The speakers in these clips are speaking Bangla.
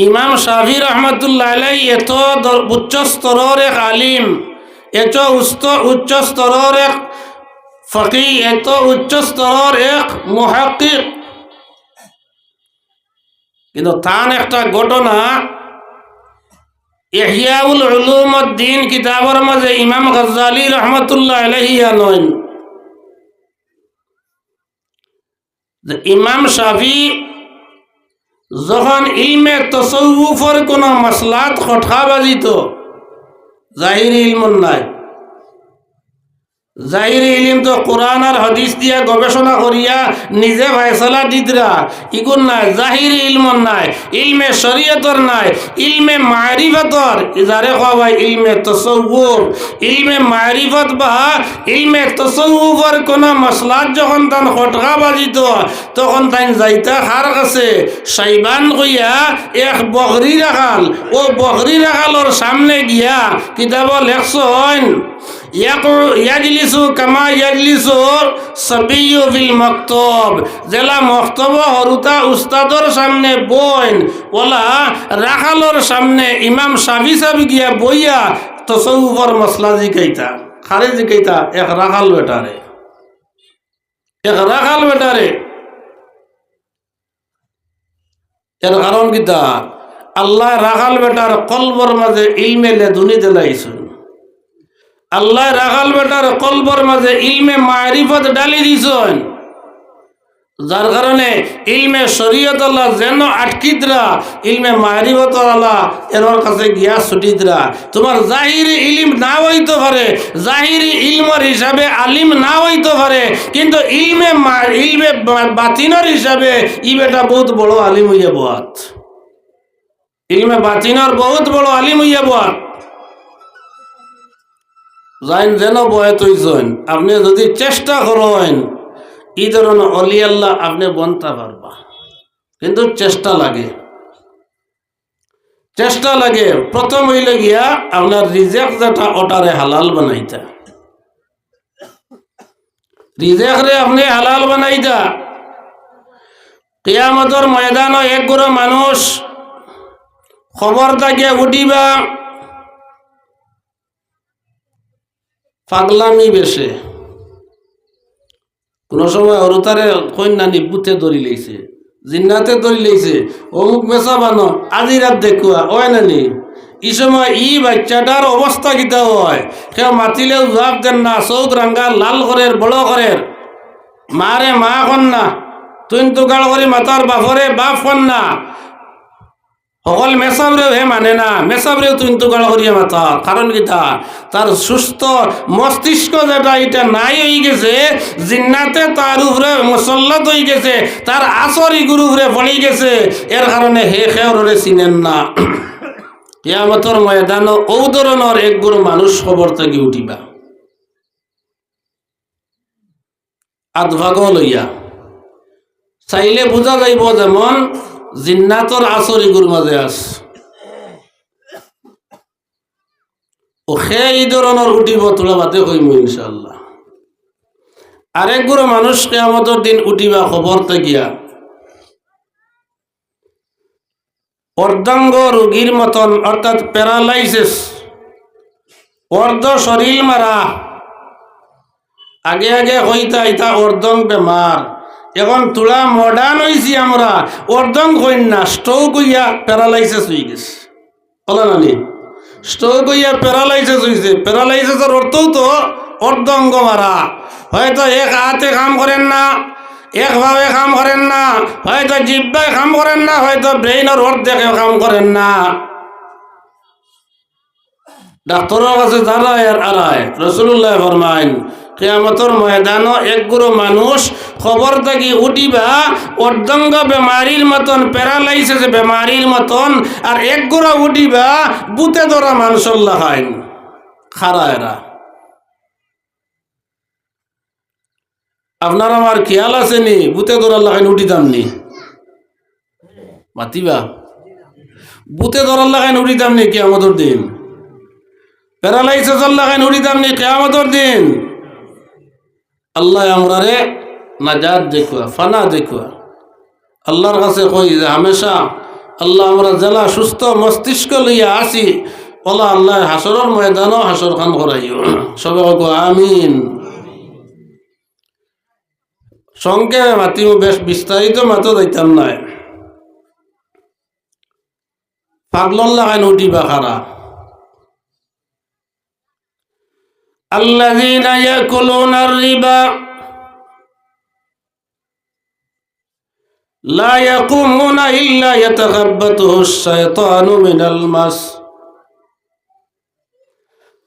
ইমাম শাফি রহমতুল্লাহ আলাইহি এত উচ্চ স্তরের এক আলিম, এত উচ্চ স্তরের এক ফকি, এত উচ্চ স্তরের এক মুহাক্কিক, কিন্তু তার একটা ঘটনা ইহয়াউল উলুমুদ্দিন কিতাবের মাঝে ইমাম গজ্জালি রহমতুল্লাহ আলাইহি আনেন যে ইমাম শাফি যখন ইলমে তসawwুফের কোনো মাসলাত কথা বাজিত, জাহিরি ইলম নাই, জাহিরি ইলম তো কোরআন আর হাদিস দিয়া গবেষণা করিয়া নিজে ফয়সালা দিতরা, ইগুন নাই, জাহিরি ইলম নাই, ইলমে শরীয়তর নাই, ইলমে মারিফতর, যারে কওয়া হয় ইলমে তসawwুফ, ইলমে মারিফত বা ইলমে তসawwুফের কোন মাসলাত যখন তান খটকা বাজিত, তখন তাই যাইতা খার কাছে সাইবান কইয়া এক বকরি রাখাল, ও বকরি রাখালর সামনে গিয়া কিতাব লেখছেন ইয়াজলিসু কামা ইয়াজলিসু সাবিয়্যু ফিল মাকতাব, জেলা মক্তব হরুতা উস্তাদর সামনে বইন ওলা রাখালর সামনে ইমাম শাফি সাহেব গিয়া বইয়া তসawwুফের মসলা জিকাইতা, খারে জিকাইতা এক রাখাল বেটারে, এক রাখাল বেটারে। এর কারণ কিতা, আল্লাহ রাখাল বেটার কলবর মাঝে ইলমে লেদুনি দিলাইছেন, আল্লাহ রাখাল বেটার কলবর মাঝে ইলমে মারিফত ডালি দিছেন, যার কারণে ইলমে শরীয়ত আল্লাহ যেন আটকিদরা, ইলমে মারিফত আল্লাহ এর কাছে গিয়া ছুটিদরা। তোমার জাহিরি ইলম না হইতে পারে, জাহিরি ইলমের হিসাবে আলিম না হইতে পারে, কিন্তু ইলমে বাতিনের হিসাবে ই বেটা বহুত বড় আলিম হইয়া বাত, ইলমে বাতিনের বহুত বড় আলিম হইয়া বাত। যাইন যেন বয়ে তৈছেন, আপনি যদি চেষ্টা করেন এই ধরনের অলি আল্লাহ আপনি বনতে পারবা, কিন্তু চেষ্টা লাগে, চেষ্টা লাগে। প্রথম হইলে গিয়া আপনার রিজেক যেটা ওটারে হালাল বানাইতা, রিজেকরে আপনি হালাল বানাইতা। কিয়ামতের ময়দানে এক গুরু মানুষ খবর থাকে উঠিবা পাগলামি বেশে, কোন সময় অরুতারে কন্যা নিবুতে ধরি লইছে, জিন্নাতে ধরি লইছে, অমুক বেচা বানো আজি রাত দেখুয়া ওই নানি। এই সময় ই বাচ্চাটার অবস্থা কিতা হয়, কেউ মাতিলেও জবাব দেন না, চৌক রাঙ্গা লাল করের বড় করের, মারে মা কন্যা, তুই তুকাল করি মাতার বাপরে বাপ কন্যা, সকল মেসাবরেও হে মানে না, মেসাবরেও তুই তুকাল করিয়া মাতা। কারণ কিতা, তার সুস্থ মস্তিষ্ক যেটা এটা নাই হয়ে গেছে, জিন্নাতে তার উপরে মুসল্লাত হয়ে গেছে, তার আসরি গুরু উপরে পড়ে গেছে, এর কারণে হে খেওরে চিনেন না। কিয়ামতের ময়দান ও ধরনের এক গুরু মানুষ খবর থেকে উঠিবা আধভাগ লইয়া, চাইলে বোঝা যাইব যেমন জিন্নাতর আসরি গুর মাঝে আস, ও সে এই ধরনের উঠিব তোলা বাতে কইম ইনশাল্লাহ। আরেক গুরু মানুষ কিয়ামতের দিন উঠিবা খবর থাকিয়া অর্ধাঙ্গ রোগীর মতন, অর্থাৎ প্যারালাইসিস, অর্ধ শরীর মারা। আগে আগে হইতা ইতা অর্ধং বেমার, এখন তোলা মডার্ন হয়েছি আমরা, অর্ধং হইন না, স্ট্রোক হইয়া প্যারালাইসিস হয়ে গেছে, বলো নানি, স্ট্রোক হইয়া প্যারালাইসিস হয়েছে। প্যারালাইসিসের অর্থও তো অর্ধঙ্গ মারা, হয়তো এক হাতে কাম করেন না, একভাবে কাম করেন না, হয়তো জিহ্বায় কাম করেন না, হয়তো ব্রেইনের অর্ধেকে কাম করেন না। ডাক্তারের কাছে যারা এর আড়ায় রাসূলুল্লাহ ফরমাইন কিয়ামতের ময়দানে এক গুরু মানুষ খবর থাকি উঠিবা অর্ধাঙ্গ বেমারির মতন, প্যারালাইসিস বেমারির মতন, আর এক গুরু উঠিবা বুতে ধরা মানুষল্লা খাইন খারা। এরা আপনার আমার খেয়াল আছে নি, বুতে ধরার লাগাইন উঠিতাম নি, মাতিবা বুতে ধরার লাগাইন উঠিতাম নি কিয়ামতের দিন, প্যারালাইসিস লাগাইন উঠিতাম নি কিয়ামতের দিন। আল্লাহ আমরারে নাজাত দেখুয়া, ফানা দেখুয়া। আল্লাহর কাছে কই যে হামেশা আল্লাহ আমরা জেলা সুস্থ মস্তিষ্ক লইয়া আসি, ওলা আল্লাহ হাসরের ময়দানও হাসর খান করাইও। সবাই কো আমিন। সংক্ষেপে মাতিব, বেশ বিস্তারিত মাতো যাইতাম নাই। পাগলন লাগাইন উঠিবা খারা। আল্লাযীনা ইয়াকুলুনার রিবা লা ইয়াকুমুনা ইল্লা ইয়াতাখাব্বাতুহুশ শায়তানু মিনাল মাস।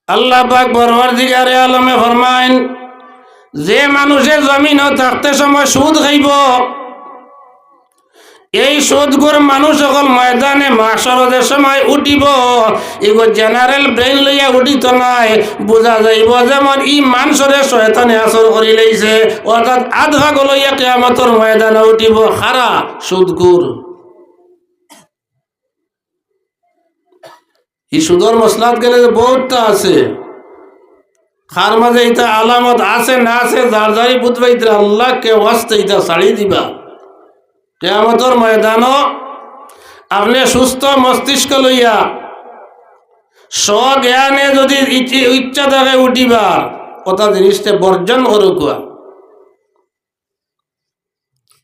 আল্লাহ পাক পরওয়ারদিগারে আলমে ফরমাইন, যে মানুষের জমিনও থাকতে সময় সুদ খাইব, এই সুদগুর মানুষ সকল ময়দানে মাশরের সময় উঠিব, এগো জেনারেল ব্রেন লইয়া উঠিত নাই। বোঝা যাইব যেমন ই মানুষরে শয়তানে আসর করি লাইছে, অর্থাৎ আধ ভাগ লইয়া কিয়ামতের ময়দানে উঠিব খারা সুদগুর। এই সুদর মসলাত গেলে বহুতটা আছে, খার মাঝে ইটা আলামত আছে না আছে, যার যারি বুঝবাইতে আল্লাহ কে ওয়াস্তে ইটা ছাড়ি দিবা। কিয়ামতের ময়দানও আপনি সুস্থ মস্তিষ্ক লইয়া স্বজ্ঞানে যদি ইচ্ছা থাকে উঠিবার কথা, জিনিসটা বর্জন করুক।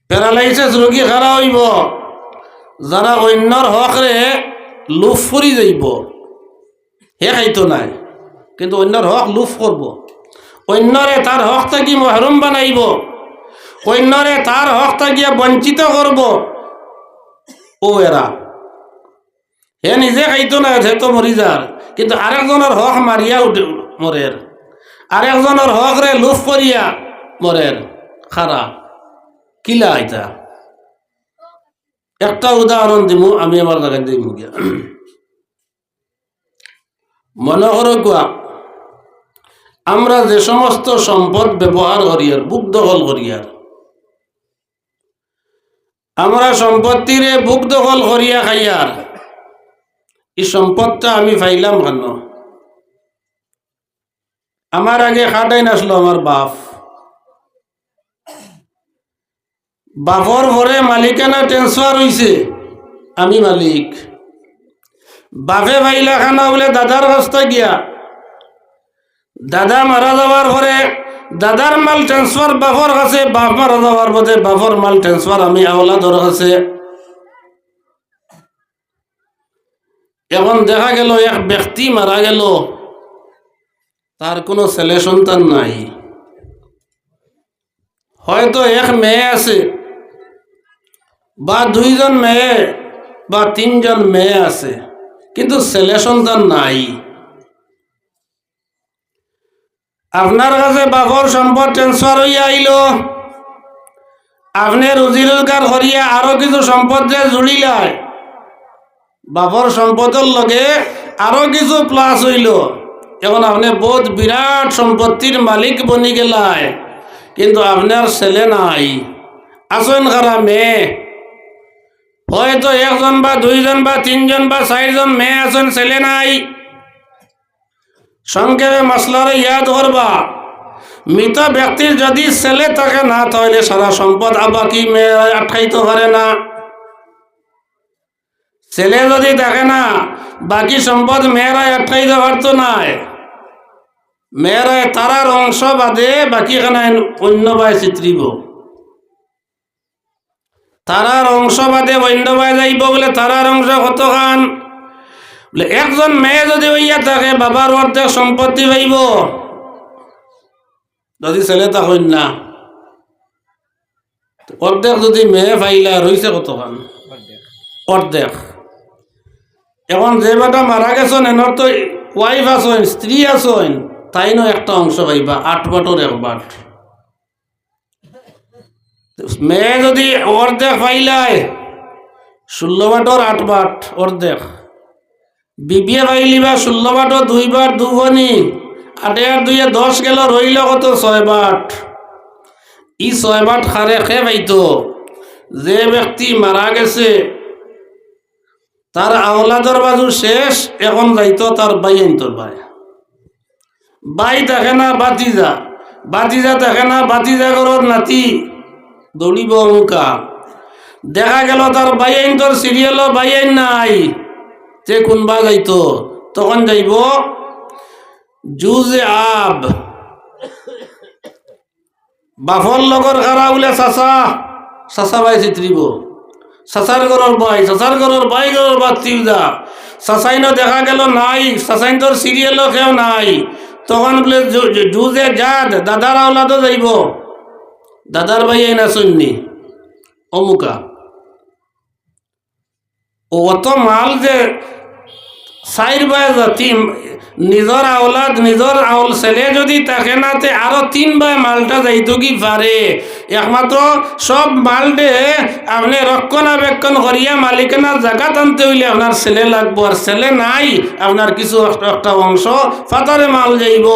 প্যারালাইসিস রোগী খারা হইব যারা অন্যর হকরে লুফ ফুরি যাইব, হে খাইতো নাই কিন্তু অন্যর হক লুফ করব, অন্যরে তার হক থাকি মহরুম বানাইব, অন্যরে তার হক থাকিয়া বঞ্চিত করব। ও এরা হে নিজে খাইতো না, সে তো মরি যার, কিন্তু আরেকজনের হক মারিয়া উঠে মরের, আরেকজনের হক রে লুফ করিয়া মরের। খারা কিলা এটা একটা উদাহরণ দিব আমি আমার জায়গায় দিব গিয়া। মনে করো কুয়া আমরা যে সমস্ত সম্পদ ব্যবহার করিয়ার, বুক দখল করিয়ার, আমরা সম্পত্তিরে বুক দখল করিয়া খাইয়ার, এই সম্পদটা আমি পাইলাম কেন? আমার আগে খাটাই নাসলো আমার বাপ, বাপর ঘরে মালিকানা ট্রান্সফার হইছে, আমি মালিক। বাপে পাইলা খানা বলে দাদার রাস্তা গিয়া, দাদা মারা যাওয়ার পরে দাদার মাল ট্রান্সফার বাপর কাছে, বাপ মারা যাওয়ার পরে বাপর মাল ট্রান্সফার আমি আওলাদর কাছে। এখন দেখা গেল এক ব্যক্তি মারা গেল, তার কোনো ছেলে সন্তান নাই, হয়তো এক মেয়ে আছে বা দুইজন মেয়ে বা তিনজন মেয়ে আছে, কিন্তু ছেলে সন্তান নাই। আপনার কাছে বাপর সম্পদ ট্রান্সফার হইয়া আইল, আপনি রুজি রোজগার করিয়া আরো কিছু সম্পদ যে জুড়িলায়, বাপর সম্পদের লগে আরো কিছু প্লাস হইল, এখন আপনি বহুত বিরাট সম্পত্তির মালিক বনি গেলায়, কিন্তু আপনার ছেলে নাই। আসেন খারা মেয়ে, হয়তো একজন বা দুইজন বা তিনজন বা চারজন মেয়ে আছেন, ছেলে নাই। সংক্ষেপে মশলারে ইয়াদ করবা, মৃত ব্যক্তির যদি ছেলে থাকে না, তাহলে সারা সম্পদ আবাকি মেয়ে আটকাইতে পারে না। ছেলে যদি থাকে না, বাকি সম্পদ মেয়েরা আটকাইতে পারতো নাই। মেয়েরা তারার অংশ বাদে বাকি খানা অন্য বাই চিত্রিব, তারার অংশ বাদে অন্য বাই যাইব বলে তারার অংশ কত খান বলে। একজন মেয়ে যদি হইয়া থাকে, বাবার অর্ধেক সম্পত্তি পাইব, যদি ছেলে তখন না অর্ধেক, যদি মেয়ে পাইলা রইছে কত খান অর্ধেক। এখন যে বেটা মারা গেছেন এনার তো ওয়াইফ আছেন, স্ত্রী আছেন, তাই নয় একটা অংশ পাইবা, 8 বাটর 1 বাট। মেয়ে যদি অর্ধেক পাইলাই 16 বাটর 8 বাট অর্ধেক, বিবিয়ে পাইলিবা 16 বাটর 2 বাট 2 বনি, 8 আর 2 10 গেল, রইল কত 6 বাট। ই 6 বাট খারে খে পাইতো যে ব্যক্তি মারা গেছে, তার আওলাদর বাজু শেষ, এখন যাইতো তার বাই আইন্তর ভাই, বাই থাকে না বাতিজা, বাতিজা থাকে না বাতিজা ঘরের নাতি, দৌড়িব অমুকা, দেখা গেল তার বাইন তোর সিরিয়ালও বাইন নাই, যে কোনবা যাইতো তখন যাইব জুজে আব বাফর লগর খারা বলে চাচা চাচা ভাই চিত্রিব, চাচার ঘরের ভাই, চাচার ঘরের ভাই ঘরের বাচ্চি যা চাচাইন দেখা গেল নাই, চাচাইন তোর সিরিয়ালও কেউ নাই, তখন বলে জুজে জাদ দাদার আওলাদও যাইব, দাদার ভাই না শুননি অমুকা অত মাল যে চাইর ভাই জাতি নিজের আওলাদ নিজের ছেলে যদি থাকে না তে আরো 3 ভাই মালটা যাইতো কি পারে। একমাত্র সব মালটে আপনি রক্ষণাবেক্ষণ করিয়া মালিকানার জায়গা টানতে হইলে আপনার ছেলে লাগবো, আর ছেলে নাই আপনার কিছু একটা অংশ ফাতারে মাল যাইব।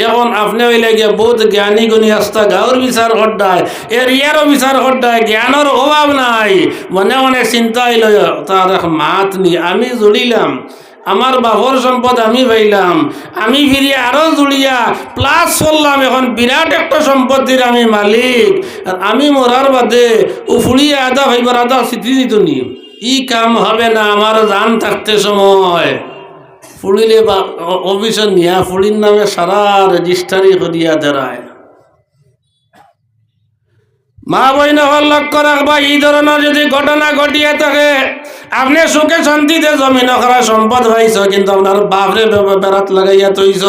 এখন আপনি হইলে গিয়ে বহুত জ্ঞানী গুণী আস্তা গাঁর বিচার করডায়, এরিয়ারও বিচার করডায়, জ্ঞানের অভাব নাই, মনে মনে চিন্তা হইল তার মাত নি আমি জুড়িলাম, আমার বাবর সম্পদ আমি পাইলাম, আমি ফিরিয়ে আরো জুড়িয়া প্লাস করলাম, এখন বিরাট একটা সম্পত্তির আমি মালিক, আর আমি মরার বাদে ও ফুড়িয়ে আদা ভাইবার আদা স্মৃতি দিত নি, ই কাম হবে না। আমার জান থাকতে সময় ফুড়িলে বা অফিসে নিয়া ফুড়ির নামে সারা রেজিস্টারি করিয়া দাঁড়ায়। মা বইন লক্ষ্য রাখবা, এই ধরনের যদি ঘটনা ঘটিয়ে থাকে, আপনি সুখে শান্তিতে জমিন করা সম্পদ পাইছ, কিন্তু আপনার বাপরে বেড়াত লাগাইয়া তৈছ,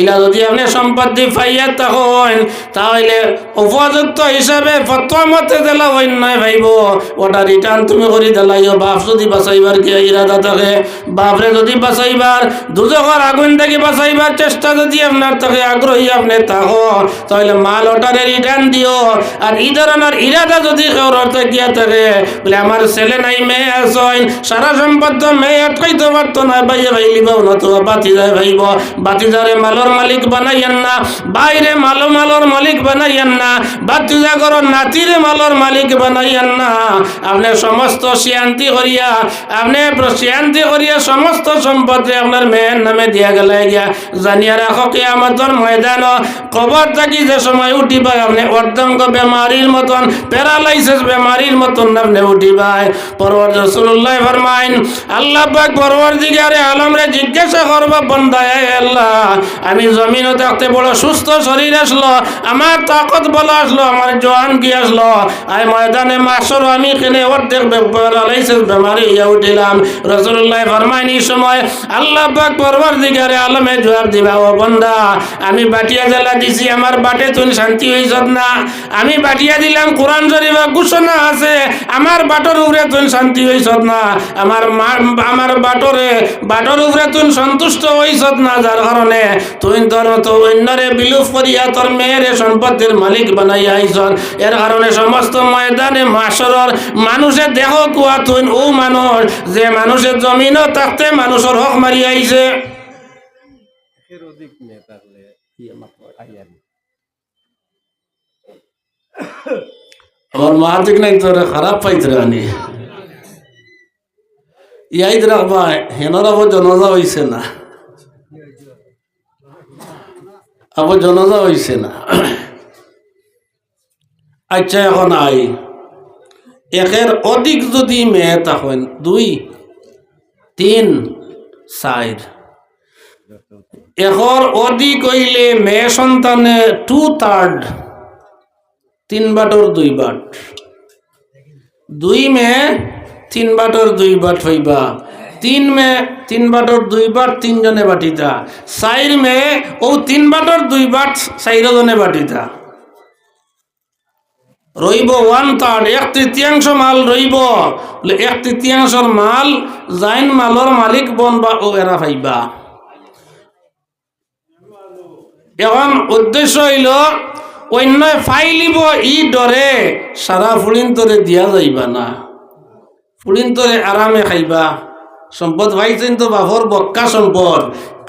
ইলা যদি আপনি সম্পত্তি পাইয়া তখন তাহলে উপযুক্ত হিসাবে প্রথমতে দিলা অন্যায় ভাইব, ওটা রিটার্ন তুমি করে দিলাইও। বাপ যদি বাঁচাইবার কি ইরাদা থাকে, বাপরে যদি বাঁচাইবার দুজকের আগুন থেকে বাঁচাইবার চেষ্টা যদি আপনার থাকে আগ্রহী আপনি থাকো, তাহলে মাল ওটারে রিটার্ন দিও। আর এই ধরনের ইরাদা যদি কেউর গিয়া থাকে বলে আমার ছেলে নাই মেয়ে আসেন, সারা সম্পদ মেয়ে আটকাইতে পারতো না, ভাইয়ে ভাই লিবাও না তো বাতি যায় ভাইব, বাতিজারে মালর মালিক বানাইয়েন না, বাইরে মালর মালিক বানাইয়েন না, বাতিজা করো নাতিরে মালর মালিক বানাইয়েন না। আপনি সমস্ত শান্তি করিয়া সমস্ত সম্পদে আপনার মেয়ের নামে দিয়া গেলে গিয়া জানিয়া রাখো কি আমাদের ময়দান কবর থাকি যে সময় উঠিবা আপনি অর্ধাঙ্গ বেমারির মতন, প্যারালাইসিস বেমারির মতন আপনি উঠিবাই। পরবর্তী রাসূলুল্লাহ ফরমাইন, আল্লাহ পাক পরওয়ারদিগারে আলমরে জিজ্ঞাসা করবা, বান্দা আল্লাহ আমি জমিনে থাকতে বড় সুস্থ শরীর আসলো, আমার তাকত বলা আসলো, আমার জোয়ান কি আসলো, আই ময়দানে মাসর আমি কেনে অর্ধেক প্যারালাইসিস বেমারি ইয়া উঠিলাম। রাসূলুল্লাহ ফরমাইন, এই সময় আল্লাহ পাক পরওয়ারদিগারে আলমে জবাব দিবা, ও বান্দা আমি বাটিয়া জ্বালা দিছি, আমার বাটে তুমি শান্তি হইছত না, আমি বাটিয়া দিলাম কোরআন শরীফে ঘোষণা আছে, আমার বাটর উপরে তুমি শান্তি হইছত না, আমার বাটর উপরে তুমি সন্তুষ্ট হইছত না, যার কারণে তুই তোর তো অন্যরে বিলুপ করিয়া তোর মেয়ের সম্পত্তির মালিক বানাইয়া আইছত। এর কারণে সমস্ত ময়দানে মাসরের মানুষে দেখো কুয়া তুই ও মানুষ যে মানুষের জমিনও থাকতে মানুষের হক মারি আইছে। আমার মাহাতিক নাই তোরে খারাপ পাইতে রানি ইয়াদ রাখবা, হেনর আবার জনজা হইছে না, আবার জনজা হইছে না। আচ্ছা এখন আই একের অধিক যদি মেয়ে তখন 2, 3, 4 এর অধিক হইলে মেয়ে সন্তানে 2/3 3 বাটর 2 বাট, 2 মেয়ে 3 বাটর 2 বাট হইবা, 3 মেয়ে 3 বাটর 2 বাট 3 জনে বাটিতা, 4 মেয়ে ও 3 বাটর 2 বাট 4 জনে বাটিতা, রইব 1/3 1/3 মাল রইব। 1/3 মাল জাইন মালর মালিক বনবা ও এরা পাইবা। এখন উদ্দেশ্য হইল অন্য ফাইলিব ই ডরে সারা ফুলিন তোরে দিয়া যাইবা না, ফুলিন তোরে আরামে খাইবা, সম্পদ পাইছেন তো বাপর বক্কা সম্পদ,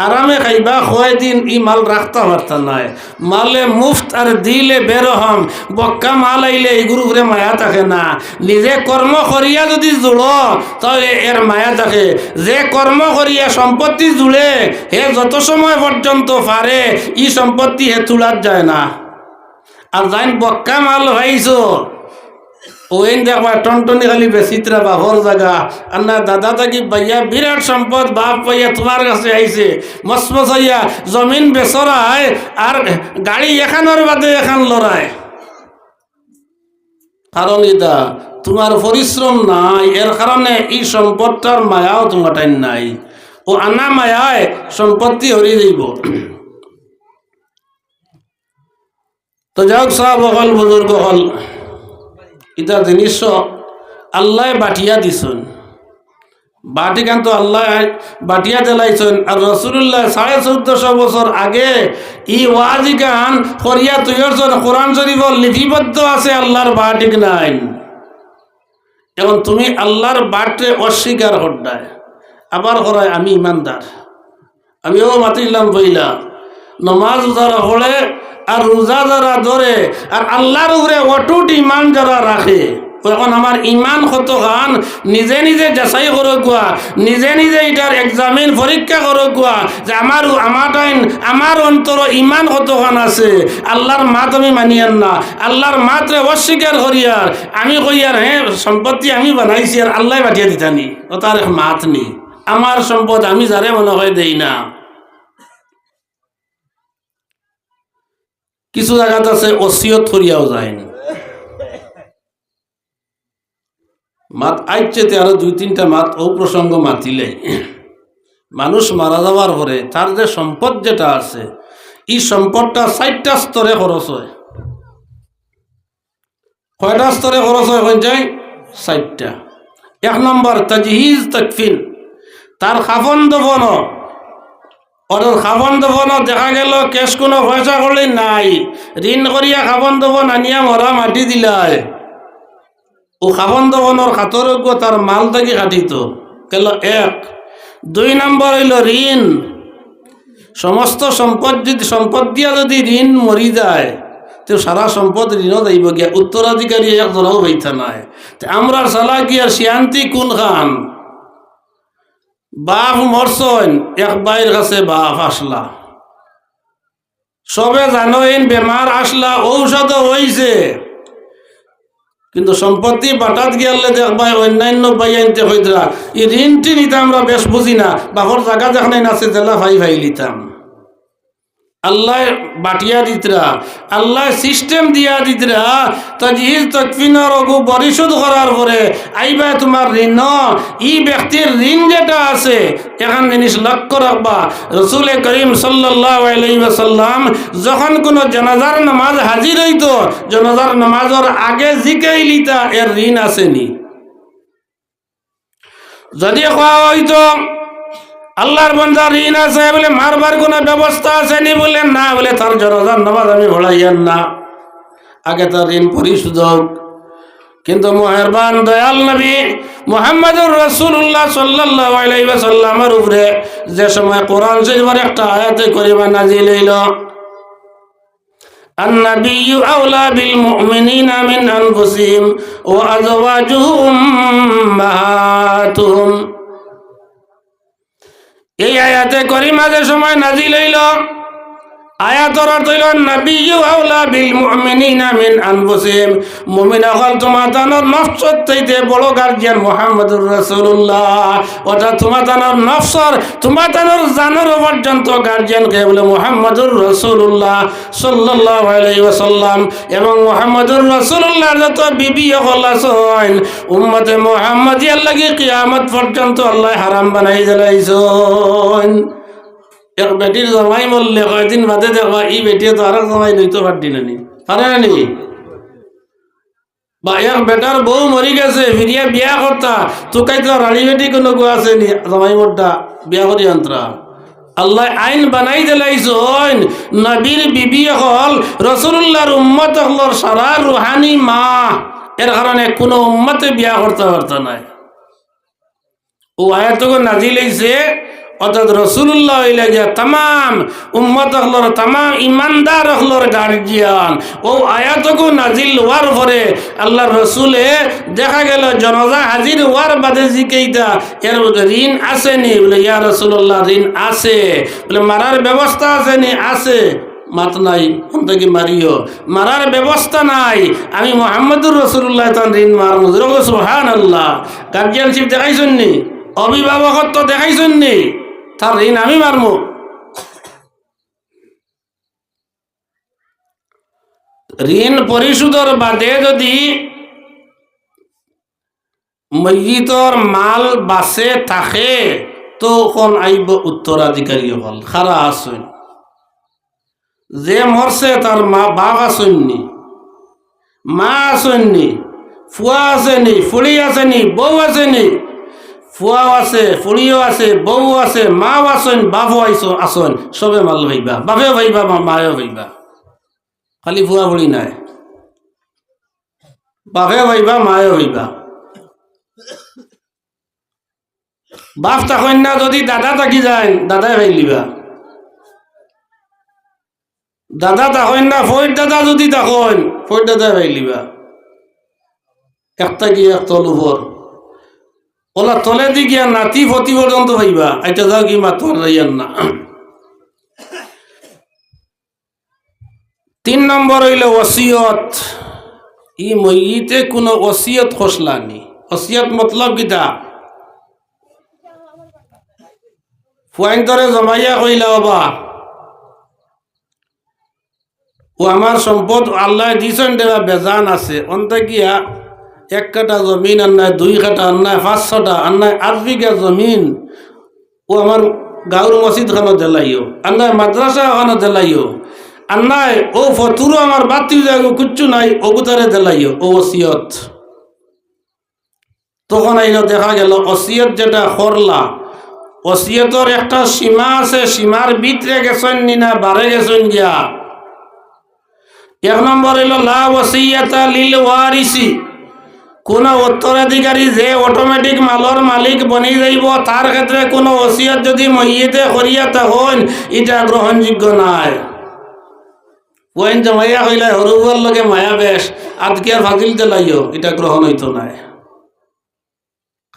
আরামে খাইবা, খোয়াই দিন ই মাল রাখতে পারতা নাই, মালে মুফত আর দিলে বেরহম, বক্কা মাল আইলে এগুলো করে মায়া থাকে না। নিজে কর্ম করিয়া যদি জুড়ো তাহলে এর মায়া থাকে, যে কর্ম করিয়া সম্পত্তি জুড়ে হে যত সময় পর্যন্ত পারে ই সম্পত্তি হে তুলার যায় না। আর যাইন বক্কা মাল হইছো ওইন দেখবা টনটনি খালি বেচিত্রা বাপর জায়গা আর না দাদা থাকি পাইয়া বিরাট সম্পদ বাপ পাইয়া তোমার কাছে আইছে মসমস হইয়া জমিন বেচরায় আর গাড়ি এখানোর বাদে এখান লড়ায়। কারণ এটা তোমার পরিশ্রম নাই, এর কারণে এই সম্পদটার মায়াও তোমার টাইম নাই। ও আনা মায়ায় সম্পত্তি হরিয়ে যাইব। তো যাওক সব হল বুজুর্গ হল, এটা জিনিস আল্লাহ বাটিয়া দিছুন, বাটি কান তো আল্লাহ বাটিয়া দিলাইছেন। আর রসুল্লাহ 1450 বছর আগে ই ওয়াজি গান করিয়া তৈরছেন, কোরআন শরীফ লিপিবদ্ধ আছে আল্লাহর বাটিক নাই। এখন তুমি আল্লাহর বাটে অস্বীকার করডায় আবার করায় আমি ইমানদার, আমিও মাতিলাম বইলা নমাজ যারা পড়ে আর রোজা যারা ধরে আর আল্লাহর উপরে অটুট ইমান যারা রাখে, এখন আমার ইমান কত খান নিজে নিজে যাচাই করো কোয়া, নিজে নিজে এটার এক্সামিন পরীক্ষা করো কোয়া যে আমার অন্তর ইমান কত খান আছে। আল্লাহর মাত আমি মানিয়ার না, আল্লাহর মাত্রে অস্বীকার করিয়ার আমি কইয়ার হ্যাঁ সম্পত্তি আমি বানাইছি আর আল্লাহ বাটিয়া দিতানি, ও তার মাত নেই। আমার সম্পদ আমি যারে মনে হয় দেই না। কিছু জায়গাতে আছে ওসিয়ত করিয়াও যায় না, মাত আইচেতে আরো 2-3টা মাত ও প্রসঙ্গ মাতিলে মানুষ মারা যাওয়ার পরে তার যে সম্পদ যেটা আছে এই সম্পদটা 4টা স্তরে খরচ হয়। কয়টা স্তরে খরচ হয় হয়ে যায়? 4টা। 1 নম্বর তাজহিজ তাকফিন, তার খাফন দফন। ওর খাফন দফন দেখা গেল কেশ কোনো পয়সা করলে নাই, ঋণ করিয়া খাফন দফন আনিয়া মরা মাটি দিলায়, ও খাফন দফনের খাতরজ্ঞ তার মাল থাকি কাটিত গেল 1। 2 নম্বর হইল ঋণ, সমস্ত সম্পদ দিয়া যদি ঋণ মরি যায় তো সারা সম্পদ ঋণও যাইব গিয়া, উত্তরাধিকারী একজনও হইতা নাই। আমরা সালা গিয়ার শিয়ান্তি কোন খান বাপ মরছন, এক বাইর কাছে বাপ আসলা, সবে জানোইন বেমার আসলা, ঔষধ হইছে, কিন্তু সম্পত্তি বাটাত গিয়ালে দেখবাই অন্যান্য বাই আনতে হইতরা এই ঋণটি নিতে আমরা বেশ বুঝি না, বাপর জায়গা যেখানে আছে জেলা ভাই লিতাম। আল্লাহ বাটিয়া দিতরা, আল্লাহ সিস্টেম দিয়া দিতরা, তাজহিজ তাকফিনের অগু পরিশোধ করার পরে আইবা তোমার ঋণ। এই ব্যক্তির ঋণ যেটা আছে এখন জিনিস লক্ষ্য রাখবা, রসুল করিম সাল্লাল্লাহু আলাইহি ওয়াসাল্লাম যখন কোনো জানাজার নামাজ হাজির হইতো, জানাজার নামাজের আগে জিকাইলিতা এর ঋণ আসেনি। যদি কোয়া হইতো আল্লাহর বান্দা ঋণ আছে বলে মারবার কোনো ব্যবস্থা আসেনি, বলে না, বলে তার জানাজার নামাজ আমি পড়াইয়ান না, আগে তার ঋণ পরিশোধ হোক। কিন্তু মেহেরবান দয়াল নবী মুহাম্মদুর রাসূলুল্লাহ সাল্লাল্লাহু আলাইহি ওয়াসাল্লামের উপরে যে সময় কোরআন শরীফের একটা আয়াতে করিমা নাজিল হইল, আন-নাবিয়্যু আওলা বিল মুমিনিনা মিন আনফুসিহিম ওয়া আযওয়াজুহুম উম্মাহাতুহুম। এই আয়াতে করিমা যে সময় নাজিল হইল, আয়াতর অর্থ হইল নাবিয়্যু আওলা বিল মুমিনিনা মিন আনফুসিহিম, মুমিন হল তোমাদের নফসের চাইতে বড় গার্জিয়ান মুহাম্মদুর রাসূলুল্লাহ। অর্থাৎ তোমাদের নফসর তোমাদের জানের পর্যন্ত গার্জিয়ান কে বলে মুহাম্মদুর রাসূলুল্লাহ সাল্লাল্লাহু আলাইহি ওয়াসাল্লাম। এবং মুহাম্মদুর রাসূলুল্লাহর যত বিবি হল আছেন উম্মতে মুহাম্মাদিয়ার লাগি কিয়ামত পর্যন্ত আল্লাহ হারাম বানাই দিলাইছেন। এক বেটির জামাই মরলে কয়েকদিন বাদে দেখবা এই বেটিয়ে তো আর জামাই লইতে পারতি না, পারে না নি? বা এক বেটার বউ মরি গেছে ফিরিয়া বিয়া করতা তোকাই তো রানী বেটি কোনো গো আছে নি জামাই মোরটা বিয়া করি আন্তরা। আল্লাহ আইন বানাই দিলাইছেন নবীর বিবি হল রাসূলুল্লাহর উম্মত হলর সারা রুহানি মা, এর কারণে কোনো উম্মতে বিয়া করতে পারত না। ও আয়াতকে নাজিল হইছে অর্থাৎ রসুল্লাহ হইলে গিয়া তামাম উম্মত হলর তামাম ইমানদার হলর গার্জিয়ান। ও আয়াতকু নাজিল হওয়ার পরে আল্লাহ রসুলে দেখা গেল জনাজা হাজির হওয়ার বাদে জিকেইতা এর ঋণ আসেনি, বলে ইয়া রসুল্লাহ ঋণ আছে, বলে মারার ব্যবস্থা আসেনি, আছে, মাত নাই অন্তকে মারিও মারার ব্যবস্থা নাই আমি মোহাম্মদুর রসুল্লাহ তান ঋণ মারমু সুবহানাল্লাহ গার্জিয়ানশিপ দেখাইছেন নি অভিভাবকত্ব দেখাইছেন নি তার ঋণ আমি মারমু ঋণ পরিশোধের বাদে যদি মইয়িতর মাল বাসে থাকে তখন আইব উত্তরাধিকারী হল খারা আসেন যে মরছে তার মা বাপ আসেননি মা আসেননি ফুয়া আসেনি ফুড়ি আসেনি বউ আসেনি ফুয়াও আছে ফুড়িও আছে বউ আছে মাও আসেন বাপও আসেন সবে মাল ভাইবা বাপেও ভাইবা মায়েও ভাইবা খালি ফুয়া ফুড়ি নাই বাপেও ভাইবা মায়েও ভাইবা বাপ থাকেন না যদি দাদা থাকি যায় দাদাই ভাইলিবা দাদা থাকেন না ফৈর দাদা যদি থাকেন ফৈর দাদাই ভাইলিবা একটা কি এক তল উপর ওলা তলে দি গিয়া নাতি ফতি পর্যন্ত ভাইবা এটা যাও কি মাত্র যাইয়ান না 3 নম্বর হইল ওসিয়ত ই মইতে কোনো ওসিয়ত খসলানি ওসিয়ত মতলব কিতা ফুয়াইন্তরে জমাইয়া কইলা বাবা ও আমার সম্পদ আল্লাহ দিছেন দেবা বেজান আছে অন্তে গিয়া 1 কাঠা জমিন আর নাই 2 কাঠা আর নাই 500টা আর নাই 8 বিঘা জমিন ও আমার গাঁর মসজিদ খানো দিলাইও আর নাই মাদ্রাসা খানো দিলাইও আর নাই ও ফতুরো আমার বাতি যাগো কিচ্ছু নাই ওগুতারে দিলাইও ও ওসিয়ত তখন আইলো দেখা গেল ওসিয়ত যেটা করলা ওসিয়তর একটা সীমা আছে সীমার ভিতরে গেছেন নিনা বারে গেছেন গিয়া 1 নম্বর হইল লা ওসিয়াতা লিল ওয়ারিসি কোন উত্তরাধিকারী যে অটোমেটিক মালর মালিক বনি যাইব তার ক্ষেত্রে কোনো ওসিয়ত যদি মইয়েতে করিয়া তখন এটা গ্রহণযোগ্য নাই ওয়াইন জমাইয়া হইলে হরুয়ার লগে মায়া বেশ আজকে আর ফাজিল দিলাইও এটা গ্রহণ হইতো নাই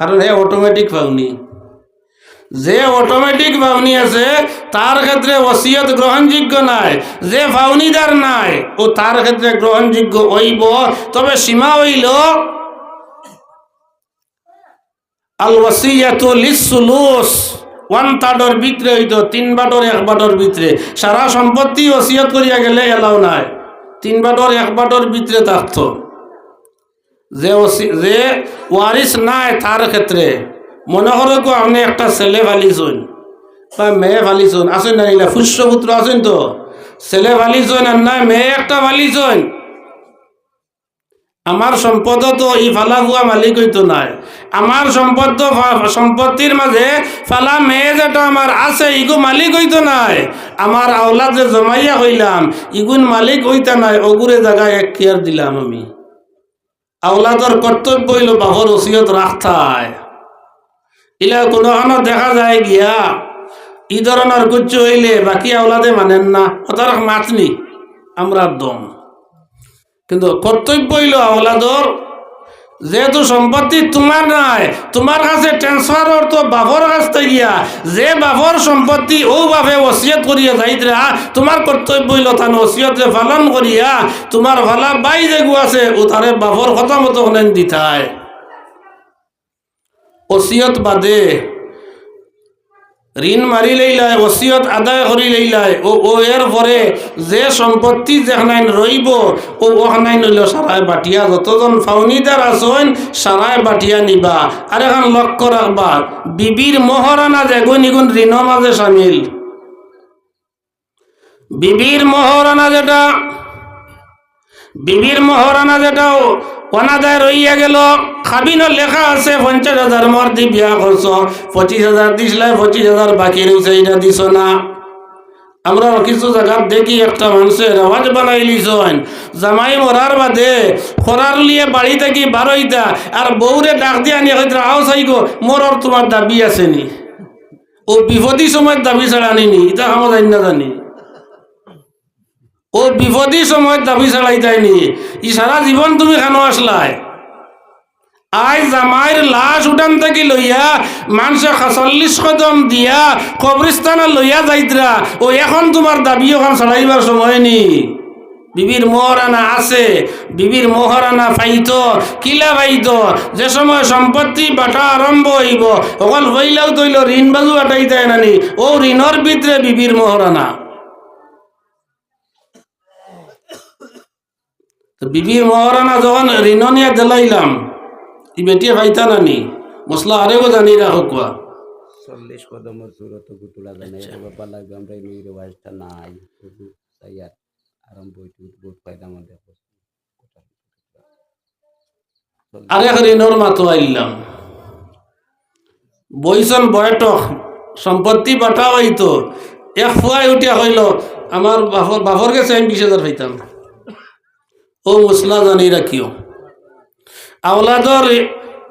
কারণ হে অটোমেটিক পাওনি যে অটোমেটিক পাওনি আছে তার ক্ষেত্রে ওসিয়ত গ্রহণযোগ্য নাই যে পাওনিদার নাই ও তার ক্ষেত্রে গ্রহণযোগ্য হইব তবে সীমা হইল আল ওয়াসিয়াতু লিসসুলুস 1/3 ভিতরে হইতো 3/1 1/2 ভিতরে সারা সম্পত্তি ওসিয়ত করিয়া গেলে এলাও নাই 3/1 1/2 ভিতরে থাকতো যে ওয়ারিস নাই তার ক্ষেত্রে মনে করো গো আপনি একটা ছেলে ফালিছুন বা মেয়ে ফালিছুন আসেন না নিলা পুষ্যপুত্র আছেন তো ছেলে ফালিছুন আর নাই মেয়ে একটা ফালিছুন আমার সম্পদ তো ই ফালা হুয়া মালিক হইতো নাই আমার সম্পত্তির মাঝে ফালা মেয়ে যেটা আমার আছে ইগু মালিক হইতো নাই আমার আওলাদ যে জমাইয়া হইলাম ইগুন মালিক হইতা নাই ওগুরে জায়গায় এক কেয়ার দিলাম আমি আওলাদর কর্তব্য হইল বাবর ওসিয়ত রাখতায় ইলা কোনো দেখা যায় গিয়া ই ধরনের কুচ্ছু হইলে বাকি আওলাদে মানেন না ওটার মাতনি আমরা দম কিন্তু কর্তব্য হইল আওলাদর যেহেতু সম্পত্তি তোমার নাই তোমার কাছে ট্রান্সফার তো বাপর কাছে গিয়া যে বাপর সম্পত্তি ও বাপে ওসিয়ত করিয়া যাইতরা তোমার কর্তব্য হইল তান ওসিয়তে পালন করিয়া তোমার ভালা বাই যেগু আছে ও তারে বাপর কথা মতো হলেন দিতায় ওসিয়ত বাদে ঋণ মারি লইলায় ওসিয়ত আদায় করি লইলায় ও এর পরে যে সম্পত্তি যেখানে রইব ও ওখানে নইল সারায় বাটিয়া যতজন ফাউনিদার আসেন সারায় বাটিয়া নিবা আর এখন লক্ষ্য রাখবা বিবির মহারানা যেগুন ইগুন ঋণ মাঝে সামিল বিবির মহারানা যেটা অনাদায় রইয়া গেল খাবিনর লেখা আছে 50,000 মর দি বিয়া করছ 25,000 দিসলাই 25,000 বাকি রয়েছে এটা দিছ না আমরা কিছু জায়গা দেখি একটা মানুষের আওয়াজ বানাই লিছেন জামাই মরার বাদে খরার লিয়ে বাড়ি থেকে বারোইতা আর বউরে ডাক দিয়ে আনি হয়তো আও চাইগো মরর তোমার দাবি আছে নি ও বিপদী সময় দাবি ছাড়া আনিনি এটা আমার জানি না জানি ও বিপদী সময় দাবি ছাড়াই যায়নি ই সারা জীবন তুমি কেন আসলাই আই জামাইর লাশ উঠান থেকে লইয়া মানুষে ৪০ কদম দিয়া কবরিস্তানে লইয়া যাইতরা ও এখন তোমার দাবি ওখান ছাড়াইবার সময় নি। বিবির মোহরানা আছে, বিবির মোহরানা পাইতো কিলা পাইতো যে সময় সম্পত্তি বাটা আরম্ভ হইব অকল হইলেও তৈল ঋণ বাজু আটাইতে নানি ও ঋণর ভিতরে বিবির মোহরানা। বিবির মহারানা যখন ঋণ নিয়ে দিলাইলাম ই বেটিয়ে পাইতা নানি মশলা আরেও জানি রাখো কোয়া 40 কদমের সুরত গুতুলা জানে বাবা লাগবে আমরা এই রেওয়াজটা নাই তাইয়ার আরম্ভ হইতে বহুত ফায়দা আমাদের আগে ঋণর মাতো আইলাম বইসন বয়টক সম্পত্তি বাটা হইতো এক ফুয়াই উঠিয়া হইল আমার বাপর কাছে আমি 20,000 পাইতাম। ও মশলা জানি রাখিও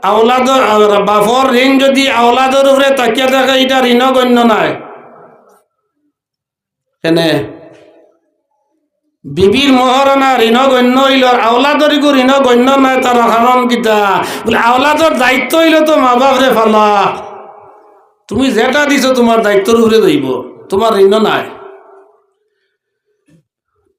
আওলাদর বাপর ঋণ যদি আওলাদর উপরে তাকিয়া থাকে এটা ঋণ গণ্য নাই কেনে বিবির মহারানা ঋণ গণ্য হইল আওলাদরিকো ঋণ গণ্য নাই তার কারণ কিতা বলে আওলাদর দায়িত্ব হইল তো মা বাপরে ফালা তুমি যেটা দিছো তোমার দায়িত্বর উপরে যাইব তোমার ঋণ নাই।